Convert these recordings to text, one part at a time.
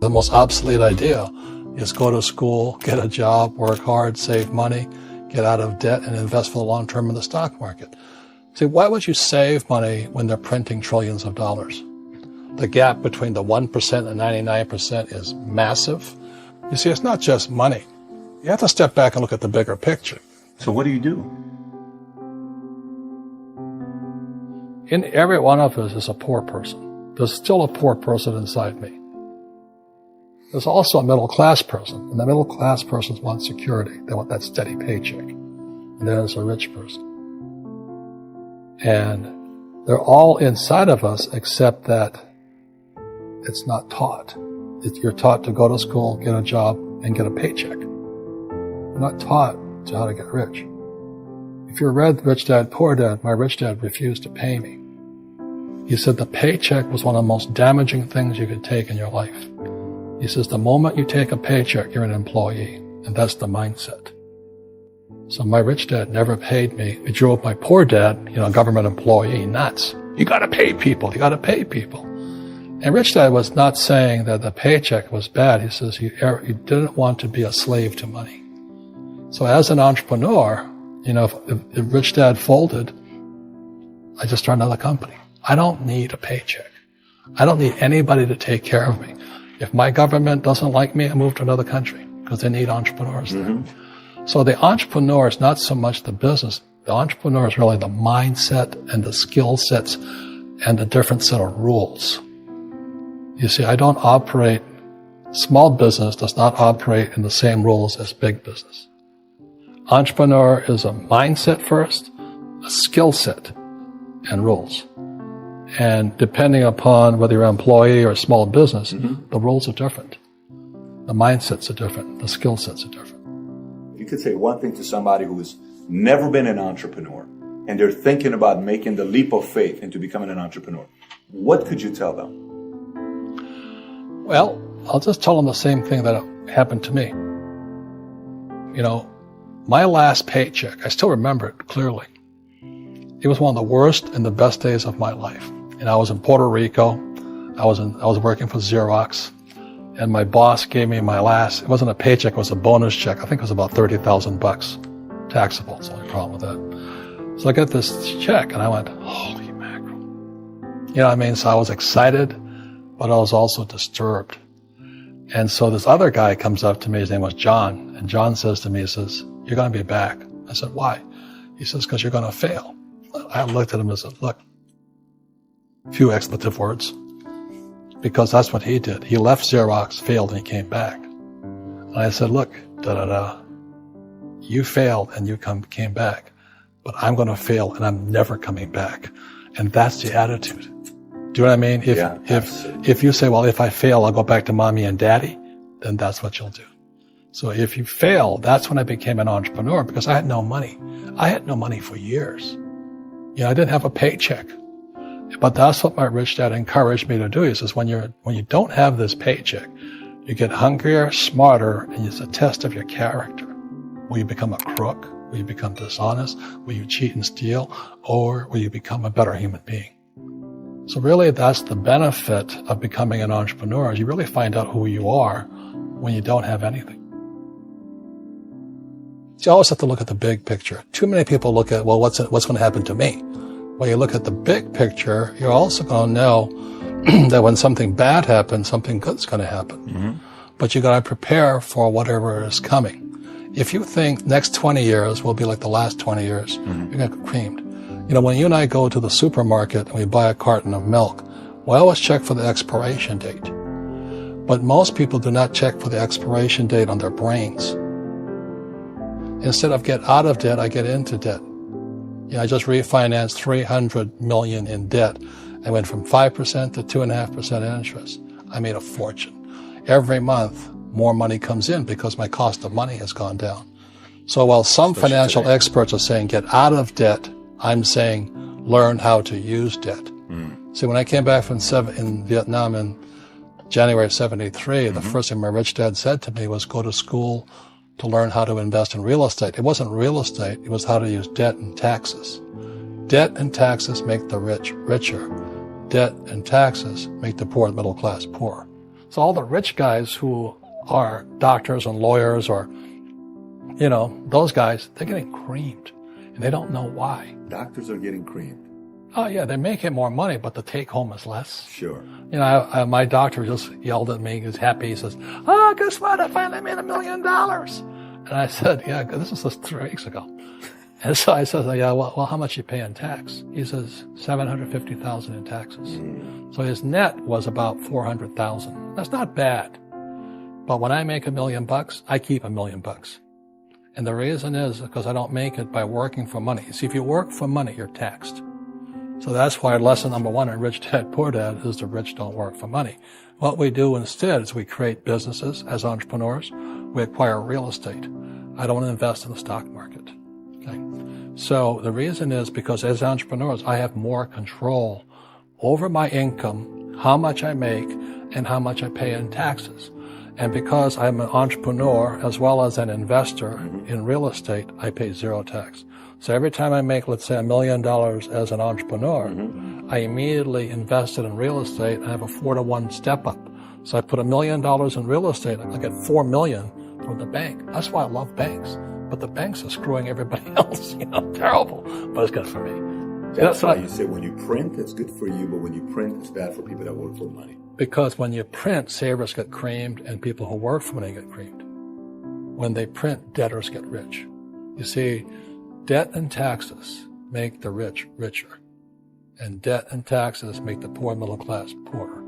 The most obsolete idea is go to school, get a job, work hard, save money, get out of debt, and invest for the long term in the stock market. See, why would you save money when they're printing trillions of dollars? The gap between the 1% and 99% is massive. You see, it's not just money. You have to step back and look at the bigger picture. So what do you do? In every one of us is a poor person. There's still a poor person inside me. There's also a middle-class person, and the middle-class persons want security. They want that steady paycheck. And then there's a rich person. And they're all inside of us, except that it's not taught. You're taught to go to school, get a job, and get a paycheck. You're not taught to how to get rich. If you read Rich Dad, Poor Dad, my rich dad refused to pay me. He said the paycheck was one of the most damaging things you could take in your life. He says the moment you take a paycheck, you're an employee, and that's the mindset. So my rich dad never paid me. It drove my poor dad, government employee, nuts. You gotta pay people, you gotta pay people. And rich dad was not saying that the paycheck was bad. He says you didn't want to be a slave to money. So as an entrepreneur, if rich dad folded, I just started another company. I don't need a paycheck. I don't need anybody to take care of me. If my government doesn't like me, I move to another country because they need entrepreneurs there. So the entrepreneur is not so much the business. The entrepreneur is really the mindset and the skill sets and the different set of rules. You see, I don't operate, small business does not operate in the same rules as big business. Entrepreneur is a mindset first, a skill set, and rules. And depending upon whether you're an employee or a small business, the rules are different. The mindsets are different. The skill sets are different. If you could say one thing to somebody who's never been an entrepreneur and they're thinking about making the leap of faith into becoming an entrepreneur, what could you tell them? Well, I'll just tell them the same thing that happened to me. My last paycheck, I still remember it clearly. It was one of the worst and the best days of my life. And I was in Puerto Rico. I was working for Xerox. And my boss gave me my last, it wasn't a paycheck, it was a bonus check. I think it was about $30,000. Taxable, that's the only problem with that. So I got this check and I went, holy mackerel. So I was excited, but I was also disturbed. And so this other guy comes up to me, his name was John. And John says to me, he says, you're going to be back. I said, why? He says, because you're going to fail. I looked at him and said, look, few expletive words. Because that's what he did. He left Xerox, failed, and he came back. And I said, look, you failed and you came back, but I'm going to fail and I'm never coming back. And that's the attitude. Do you know what I mean? If you say, well, if I fail, I'll go back to mommy and daddy, then that's what you'll do. So if you fail, that's when I became an entrepreneur because I had no money. I had no money for years. I didn't have a paycheck. But that's what my rich dad encouraged me to do. He says, when you don't have this paycheck, you get hungrier, smarter, and it's a test of your character. Will you become a crook? Will you become dishonest? Will you cheat and steal? Or will you become a better human being? So really, that's the benefit of becoming an entrepreneur, is you really find out who you are when you don't have anything. So you always have to look at the big picture. Too many people look at, well, what's going to happen to me? When you look at the big picture, you're also going to know that when something bad happens, something good's going to happen. But you got to prepare for whatever is coming. If you think next 20 years will be like the last 20 years, you're going to get creamed. When you and I go to the supermarket and we buy a carton of milk, we always check for the expiration date. But most people do not check for the expiration date on their brains. Instead of get out of debt, I get into debt. I just refinanced $300 million in debt. I went from 5% to 2.5% interest. I made a fortune. Every month, more money comes in because my cost of money has gone down. So while some financial experts are saying get out of debt, I'm saying learn how to use debt. See, when I came back from in Vietnam in January of 73, the first thing my rich dad said to me was go to school to learn how to invest in real estate. It wasn't real estate, it was how to use debt and taxes. Debt and taxes make the rich richer. Debt and taxes make the poor, middle class, poorer. So all the rich guys who are doctors and lawyers or, those guys, they're getting creamed. And they don't know why. Doctors are getting creamed. Oh, yeah, they're making more money, but the take home is less. Sure. My doctor just yelled at me. He was happy. He says, "Oh, guess what? I finally made $1 million." And I said, "Yeah, this was just 3 weeks ago." And so I said, "Yeah, well, how much you pay in tax?" He says, $750,000 in taxes. So his net was about $400,000. That's not bad. But when I make $1 million, I keep $1 million. And the reason is because I don't make it by working for money. See, if you work for money, you're taxed. So that's why lesson number 1 in Rich Dad, Poor Dad is the rich don't work for money. What we do instead is we create businesses as entrepreneurs. We acquire real estate. I don't invest in the stock market. Okay. So the reason is because as entrepreneurs, I have more control over my income, how much I make, and how much I pay in taxes. And because I'm an entrepreneur as well as an investor in real estate, I pay 0 tax. So every time I make, let's say, $1 million as an entrepreneur, I immediately invested in real estate. I have a 4-to-1 step up. So I put $1 million in real estate. I get $4 million from the bank. That's why I love banks. But the banks are screwing everybody else. Terrible. But it's good for me. That's why you say when you print, it's good for you, but when you print, it's bad for people that work for money. Because when you print, savers get creamed and people who work for money get creamed. When they print, debtors get rich. You see, debt and taxes make the rich richer, and debt and taxes make the poor middle class poorer.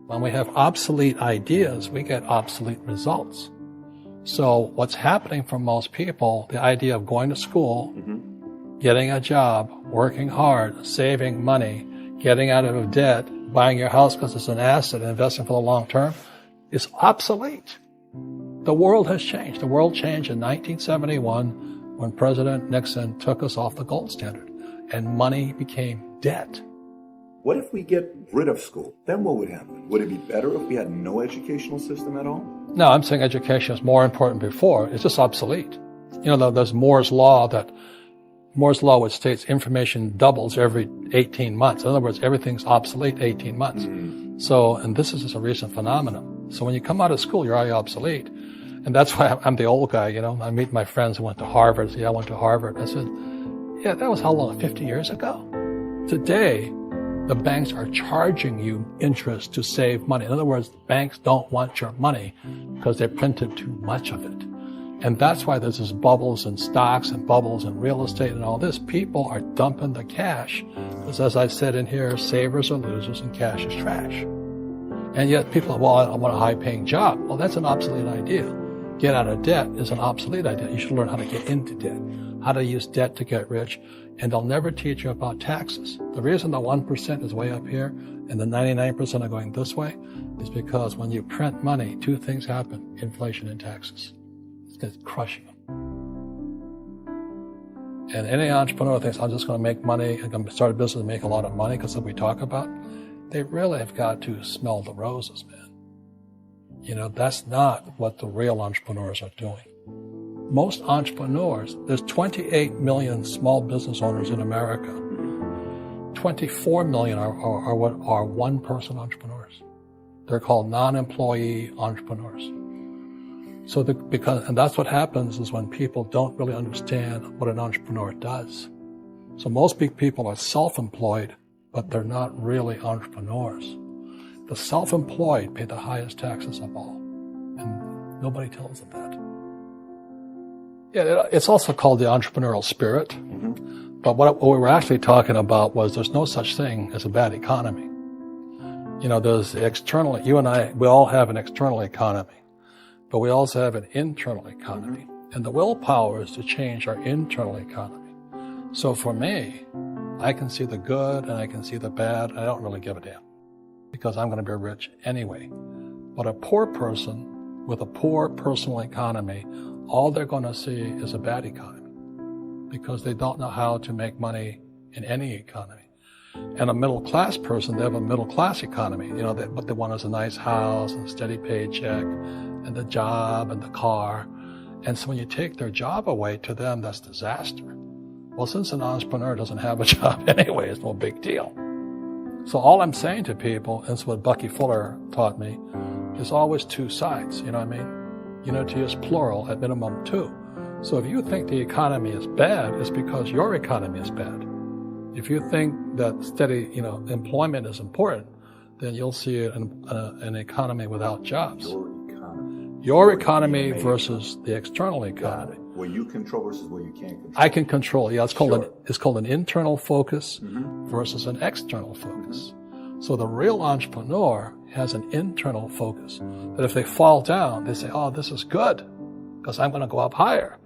When we have obsolete ideas, we get obsolete results. So what's happening for most people, the idea of going to school, getting a job, working hard, saving money, getting out of debt, buying your house because it's an asset, and investing for the long term, is obsolete. The world has changed. The world changed in 1971 when President Nixon took us off the gold standard and money became debt. What if we get rid of school? Then what would happen? Would it be better if we had no educational system at all? No, I'm saying education is more important before. It's just obsolete. There's Moore's Law which states information doubles every 18 months. In other words, everything's obsolete 18 months. So, and this is just a recent phenomenon. So when you come out of school, you're already obsolete. And that's why I'm the old guy, I meet my friends who went to Harvard. I went to Harvard. I said, yeah, that was how long? 50 years ago? Today, the banks are charging you interest to save money. In other words, banks don't want your money because they printed too much of it. And that's why there's this bubbles in stocks and bubbles in real estate and all this. People are dumping the cash because, as I said in here, savers are losers and cash is trash. And yet people are, well, I want a high-paying job. Well, that's an obsolete idea. Get out of debt is an obsolete idea. You should learn how to get into debt, how to use debt to get rich, and they'll never teach you about taxes. The reason the 1% is way up here and the 99% are going this way is because when you print money, 2 things happen: inflation and taxes. It's crushing them. And any entrepreneur thinks, I'm just going to make money, I'm going to start a business and make a lot of money because of what we talk about. They really have got to smell the roses, man. That's not what the real entrepreneurs are doing. Most entrepreneurs, there's 28 million small business owners in America. 24 million are what are one-person entrepreneurs. They're called non-employee entrepreneurs. So and that's what happens is when people don't really understand what an entrepreneur does. So most big people are self-employed, but they're not really entrepreneurs. The self-employed pay the highest taxes of all, and nobody tells them that. Yeah, it's also called the entrepreneurial spirit. But what we were actually talking about was there's no such thing as a bad economy. There's external, you and I, we all have an external economy, but we also have an internal economy. And the willpower is to change our internal economy. So for me, I can see the good and I can see the bad. I don't really give a damn because I'm going to be rich anyway. But a poor person with a poor personal economy, all they're going to see is a bad economy because they don't know how to make money in any economy. And a middle-class person, they have a middle-class economy. What they want is a nice house and a steady paycheck and the job and the car. And so when you take their job away, to them, that's disaster. Well, since an entrepreneur doesn't have a job anyway, it's no big deal. So all I'm saying to people, and it's what Bucky Fuller taught me, is always two sides, you know what I mean? Unity is plural, at minimum two. So if you think the economy is bad, it's because your economy is bad. If you think that steady, employment is important, then you'll see an economy without jobs. Your economy versus the external economy. What you control versus what you can't control. I can control. Yeah, it's called an internal focus versus an external focus. So the real entrepreneur has an internal focus. That if they fall down, they say, "Oh, this is good, because I'm going to go up higher."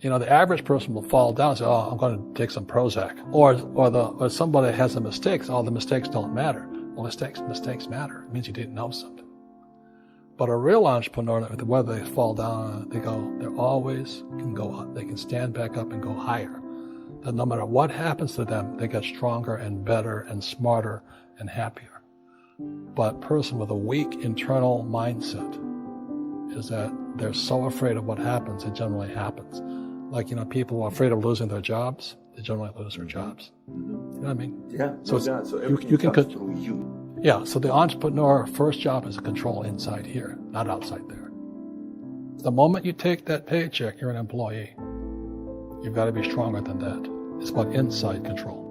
The average person will fall down and say, "Oh, I'm going to take some Prozac." Or somebody has a mistake. Oh, the mistakes don't matter. Well, mistakes matter. It means you didn't know something. But a real entrepreneur, whether they fall down, they always can go up. They can stand back up and go higher. That no matter what happens to them, they get stronger and better and smarter and happier. But a person with a weak internal mindset is that they're so afraid of what happens, it generally happens. Like, people who are afraid of losing their jobs, they generally lose their jobs. You know what I mean? Yeah. So you can control you. Yeah, so the entrepreneur first job is to control inside here, not outside there. The moment you take that paycheck, you're an employee. You've got to be stronger than that. It's about inside control.